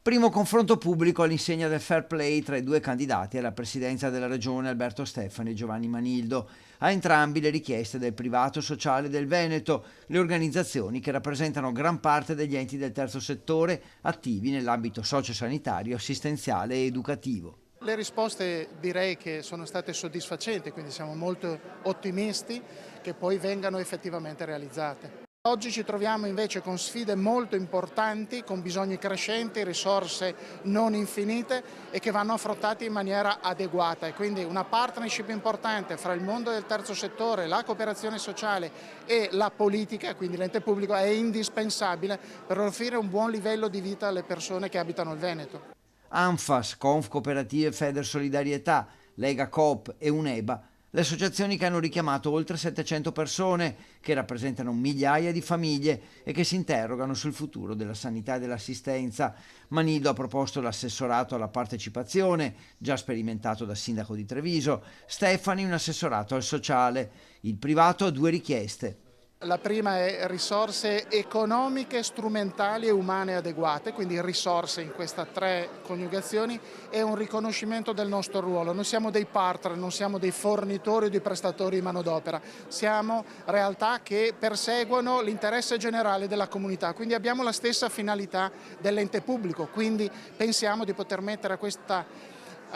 Primo confronto pubblico all'insegna del fair play tra i due candidati alla presidenza della regione Alberto Stefani e Giovanni Manildo. A entrambi le richieste del privato sociale del Veneto, le organizzazioni che rappresentano gran parte degli enti del terzo settore attivi nell'ambito sociosanitario, assistenziale e educativo. Le risposte direi che sono state soddisfacenti, quindi siamo molto ottimisti che poi vengano effettivamente realizzate. Oggi ci troviamo invece con sfide molto importanti, con bisogni crescenti, risorse non infinite e che vanno affrontate in maniera adeguata, e quindi una partnership importante fra il mondo del terzo settore, la cooperazione sociale e la politica, quindi l'ente pubblico, è indispensabile per offrire un buon livello di vita alle persone che abitano il Veneto. ANFAS, Confcooperative Feder Solidarietà, Lega Coop e UNEBA, le associazioni che hanno richiamato oltre 700 persone, che rappresentano migliaia di famiglie e che si interrogano sul futuro della sanità e dell'assistenza. Manildo ha proposto l'assessorato alla partecipazione, già sperimentato da sindaco di Treviso, Stefani un assessorato al sociale. Il privato ha due richieste. La prima è risorse economiche, strumentali e umane adeguate, quindi risorse in queste tre coniugazioni, e un riconoscimento del nostro ruolo. Noi siamo dei partner, non siamo dei fornitori o dei prestatori di manodopera, siamo realtà che perseguono l'interesse generale della comunità, quindi abbiamo la stessa finalità dell'ente pubblico, quindi pensiamo di poter mettere a questa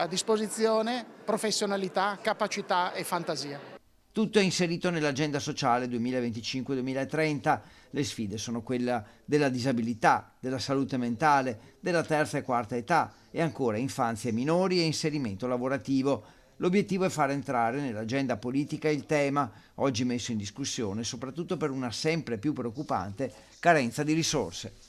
disposizione professionalità, capacità e fantasia. Tutto è inserito nell'agenda sociale 2025-2030. Le sfide sono quella della disabilità, della salute mentale, della terza e quarta età e ancora infanzia e minori e inserimento lavorativo. L'obiettivo è far entrare nell'agenda politica il tema, oggi messo in discussione soprattutto per una sempre più preoccupante carenza di risorse.